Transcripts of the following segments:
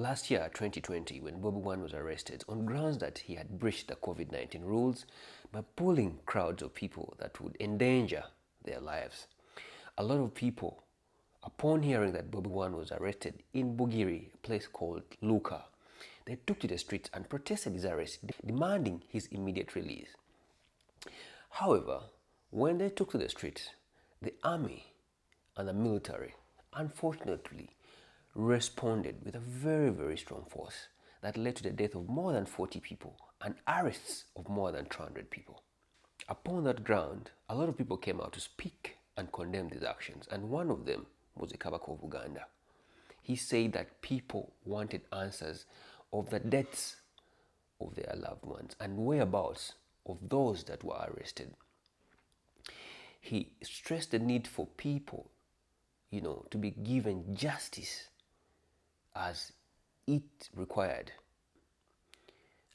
Last year, 2020, when Bobby Wine was arrested on grounds that he had breached the COVID-19 rules by pulling crowds of people that would endanger their lives. A lot of people, upon hearing that Bobby Wine was arrested in Bugiri, a place called Luka, they took to the streets and protested his arrest, demanding his immediate release. However, when they took to the streets, the army and the military, unfortunately, responded with a very, very strong force that led to the death of more than 40 people and arrests of more than 200 people. Upon that ground, a lot of people came out to speak and condemn these actions, and one of them was the Kabaka of Buganda. He said that people wanted answers of the deaths of their loved ones and whereabouts of those that were arrested. He stressed the need for people, to be given justice as it required.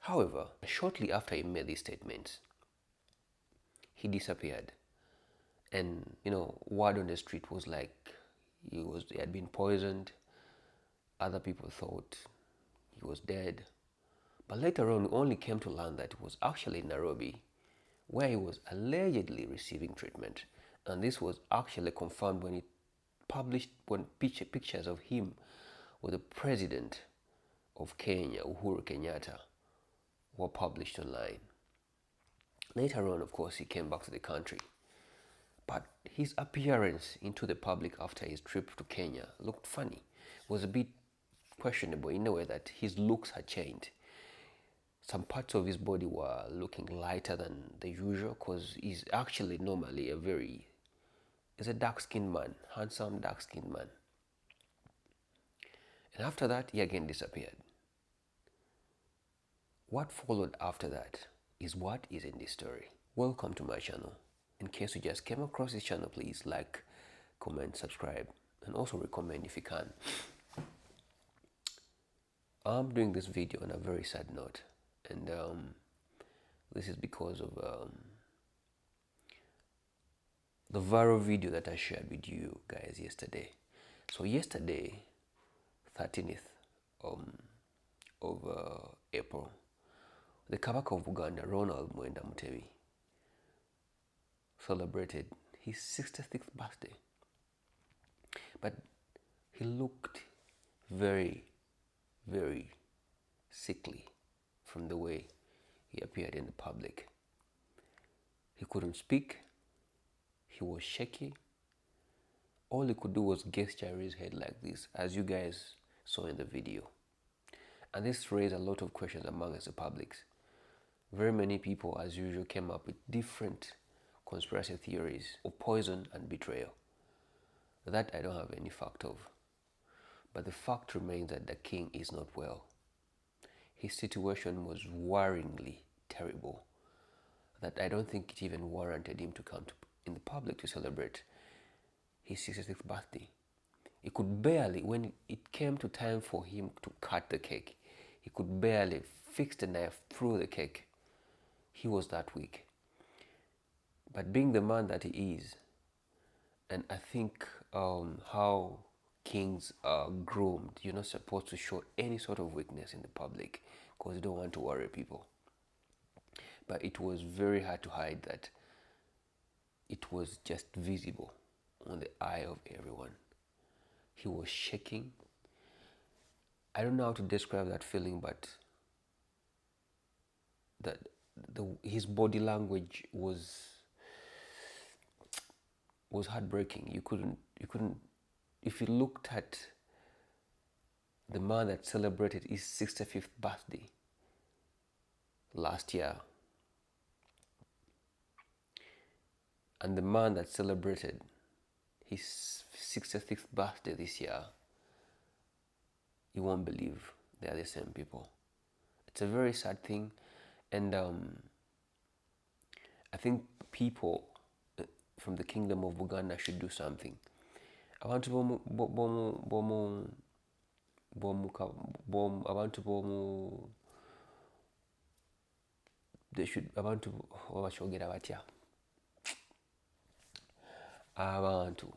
However, shortly after he made these statements, he disappeared. And word on the street was like he had been poisoned. Other people thought he was dead. But later on, we only came to learn that it was actually in Nairobi, where he was allegedly receiving treatment. And this was actually confirmed when pictures of him with the president of Kenya, Uhuru Kenyatta, were published online. Later on, of course, he came back to the country. But his appearance into the public after his trip to Kenya looked funny. It was a bit questionable in a way that his looks had changed. Some parts of his body were looking lighter than the usual, because he's actually normally he's a dark-skinned man, handsome dark-skinned man. And after that, he again disappeared. What followed after that is what is in this story. Welcome to my channel. In case you just came across this channel, please like, comment, subscribe, and also recommend if you can. I'm doing this video on a very sad note, and this is because of the viral video that I shared with you guys yesterday. So yesterday, 13th of April, the Kabaka of Buganda, Ronald Mwenda Mutebi, celebrated his 66th birthday. But he looked very, very sickly from the way he appeared in the public. He couldn't speak. He was shaky. All he could do was gesture his head like this, as you guys saw in the video. And this raised a lot of questions amongst the public. Very many people, as usual, came up with different conspiracy theories of poison and betrayal. That I don't have any fact of. But the fact remains that the king is not well. His situation was worryingly terrible, that I don't think it even warranted him to come in the public to celebrate his 66th birthday. He could barely, when it came to time for him to cut the cake, he could barely fix the knife through the cake. He was that weak. But being the man that he is, and I think how kings are groomed, you're not supposed to show any sort of weakness in the public because you don't want to worry people. But it was very hard to hide that it was just visible on the eye of everyone. He was shaking. I don't know how to describe that feeling, but his body language was heartbreaking. You couldn't. If you looked at the man that celebrated his 65th birthday last year, and the man that celebrated his 65th birthday this year, you won't believe they are the same people. It's a very sad thing, and I think people from the kingdom of Buganda should do something. Abantu they should abantu bakyogera batya abantu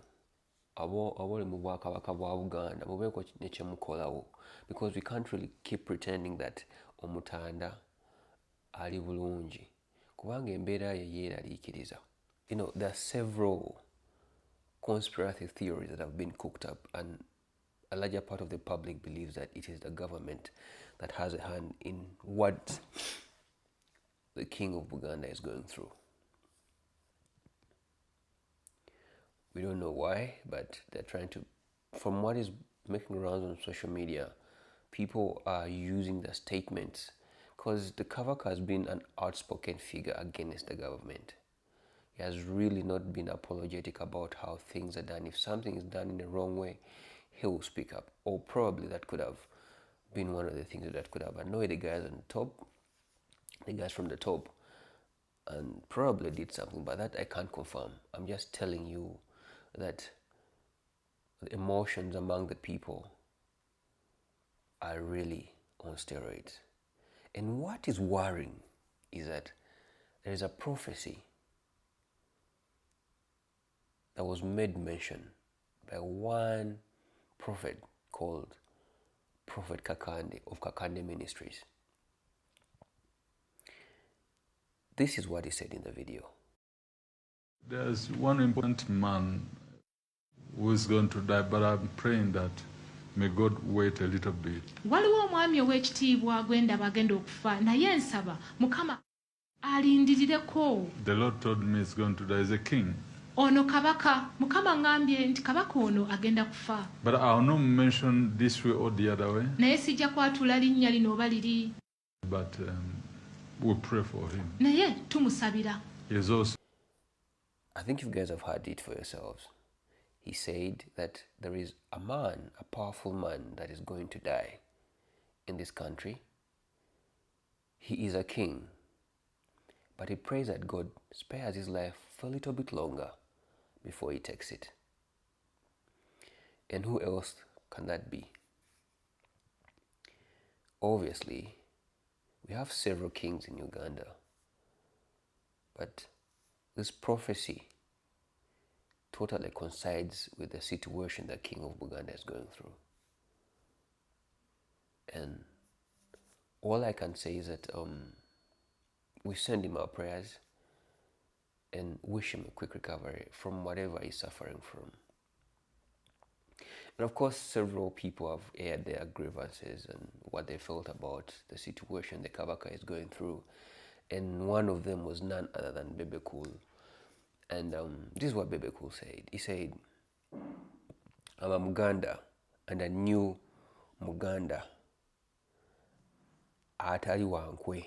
abali mu Kabaka of Buganda mubeeko ne kye mukolawo, because we can't really keep pretending that omutanda ali bulungi kubanga embeera ye yeeraliikiriza. You know, there are several conspiracy theories that have been cooked up, and a larger part of the public believes that it is the government that has a hand in what the King of Buganda is going through. We don't know why, but they're trying to, from what is making rounds on social media, people are using the statements, because the Kabaka has been an outspoken figure against the government. He has really not been apologetic about how things are done. If something is done in the wrong way, he will speak up. Or probably that could have been one of the things that could have annoyed the guys on the top, the guys from the top, and probably did something, but that I can't confirm. I'm just telling you that the emotions among the people are really on steroids. And what is worrying is that there is a prophecy that was made mention by one prophet called Prophet Kakande of Kakande Ministries. This is what he said in the video. There's one important man who is going to die, but I'm praying that may God wait a little bit. Waliwo omwami ow'ekitiibwa gwendaba agenda okufa naye nsaba Mukama alindirireko. The Lord told me he's going to die as a king. Ono kabaka, Mukama ngambye nti kabaka ono agenda kufa. But I'll not mention this way or the other way. Naye sijja kwatula linnya lino oba liri. But we'll pray for him. Naye tumusabira. He's also. I think you guys have heard it for yourselves. He said that there is a man, a powerful man, that is going to die in this country. He is a king, but he prays that God spares his life for a little bit longer before he takes it. And who else can that be? Obviously, we have several kings in Uganda, but this prophecy totally coincides with the situation that King of Buganda is going through. And all I can say is that we send him our prayers and wish him a quick recovery from whatever he's suffering from. And of course, several people have aired their grievances and what they felt about the situation the Kabaka is going through. And one of them was none other than Bebe Cool. And this is what Bebe Cool said. He said, I'm a Muganda and a new Muganda. Atali wankwe.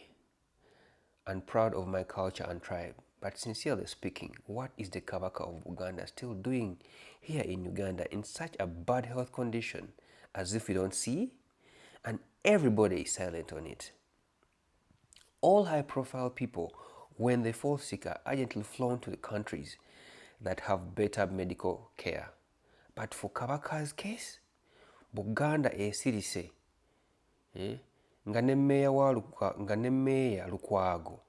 And proud of my culture and tribe. But sincerely speaking, what is the Kabaka of Buganda still doing here in Uganda in such a bad health condition, as if we don't see? And everybody is silent on it. All high-profile people, when they fall sick, are urgently flown to the countries that have better medical care. But for Kabaka's case, Buganda esirise. Nga ne meeya Lukwago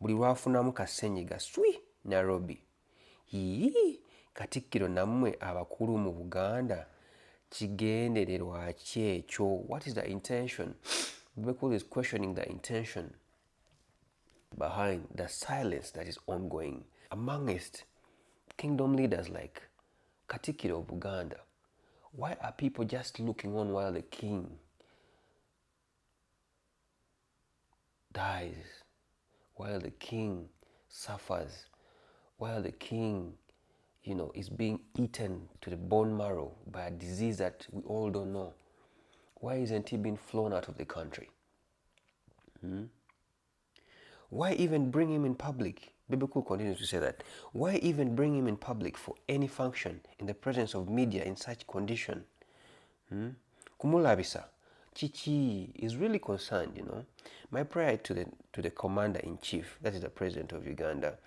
buli lwafunamu kasenyiga swi Nairobi. Katikkiro nammwe abakulu mu Buganda kigendererwa ki ekyo? What is the intention? Bebe is questioning the intention behind the silence that is ongoing amongst kingdom leaders like Katikkiro of Buganda. Why are people just looking on while the king dies, while the king suffers, while the king, is being eaten to the bone marrow by a disease that we all don't know? Why isn't he being flown out of the country? Why even bring him in public? Bebe Cool continues to say that. Why even bring him in public for any function in the presence of media in such condition? Kumulabisa. Chichi is really concerned, My prayer to the commander-in-chief, that is the president of Uganda,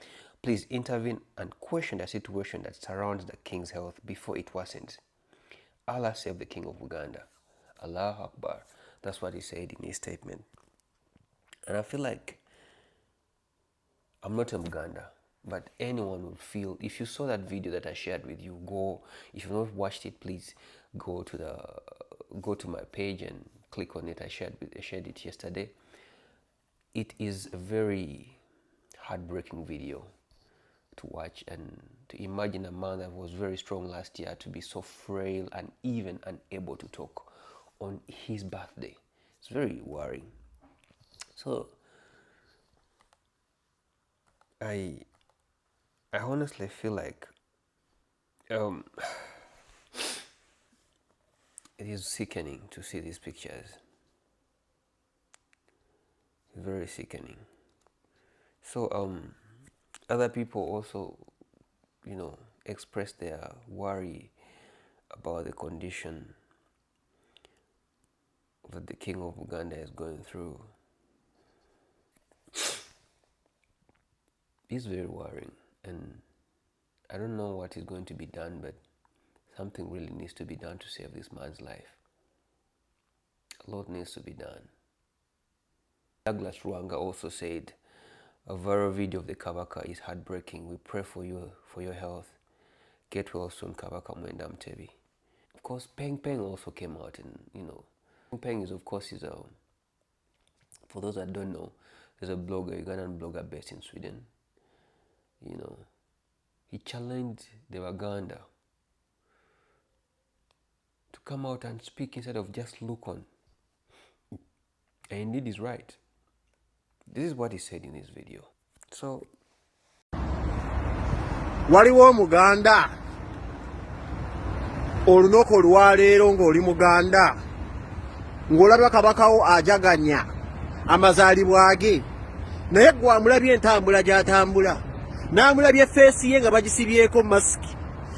please intervene and question the situation that surrounds the king's health before it worsens. Allah save the king of Uganda. Allahu Akbar. That's what he said in his statement. And I feel like I'm not a Muganda. But anyone would feel, if you saw that video that I shared with you, go, if you've not watched it, please go to my page and click on it. I shared it yesterday. It is a very heartbreaking video to watch, and to imagine a man that was very strong last year to be so frail and even unable to talk on his birthday. It's very worrying. So I honestly feel like it is sickening to see these pictures. Very sickening. So other people also, express their worry about the condition that the King of Buganda is going through. It's very worrying, and I don't know what is going to be done, but something really needs to be done to save this man's life. A lot needs to be done. Douglas Ruanga also said, a viral video of the Kabaka is heartbreaking. We pray for you, for your health. Get well soon, Kabaka Mwenda Mtebi. Of course, Peng Peng also came out, and Peng Peng is, of course, for those that don't know, there's a blogger, Ugandan blogger based in Sweden. He challenged the Waganda to come out and speak instead of just look on. And indeed he's right. This is what he said in his video. So, waliwo omuganda olunaku olwaleero ng'oli muganda ng'olabira kabakawo ajaganya amazaalibwa ge naye gwe amulabye entambula gy'atambula n'amulabye feesi ye nga bagisibyeko masiki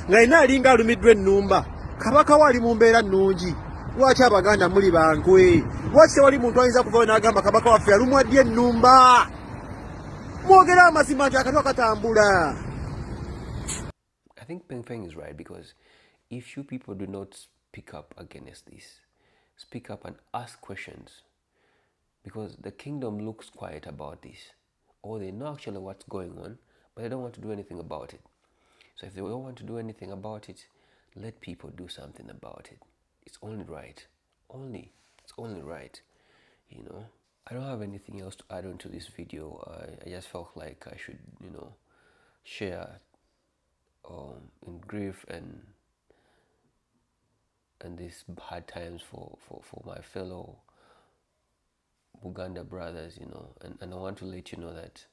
nga yina alinga alumiddwa ennumba. Kabakawo ali mu mbeera nnungi. Lwaki abaganda muli bankwe? Lwaki tewali muntu ayinza kuvayo n'agamba kabaka waffe alumwa ddi ennumba? Mwogera amazima nti akatwa katambula. I think Peng Peng is right, because if you people do not speak up against this, speak up and ask questions, because the kingdom looks quiet about this, or they know actually what's going on, but they don't want to do anything about it. So if they don't want to do anything about it, let people do something about it. It's only right. It's only right. I don't have anything else to add on to this video. I just felt like I should, share in grief and these hard times for my fellow Buganda brothers, and I want to let you know that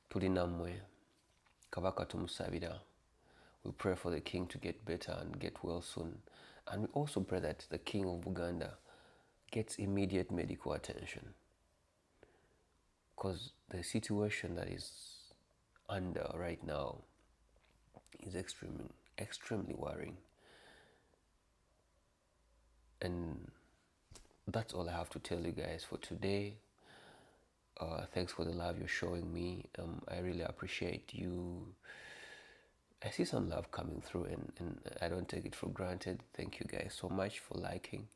tuli namwe, Kabaka tumusabira. We pray for the king to get better and get well soon, and we also pray that the King of Buganda gets immediate medical attention, because the situation that is under right now is extremely worrying. And that's all I have to tell you guys for today. Thanks for the love you're showing me. I really appreciate you. I see some love coming through, and I don't take it for granted. Thank you guys so much for liking.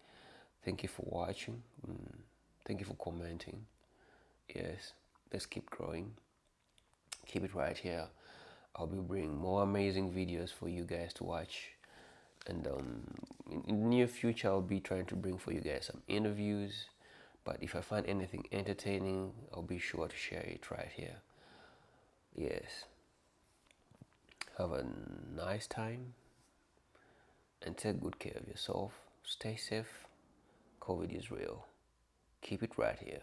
Thank you for watching. Thank you for commenting. Yes, let's keep growing. Keep it right here. I'll be bringing more amazing videos for you guys to watch. And in the near future, I'll be trying to bring for you guys some interviews. But if I find anything entertaining, I'll be sure to share it right here. Yes. Have a nice time. And take good care of yourself. Stay safe. COVID is real. Keep it right here.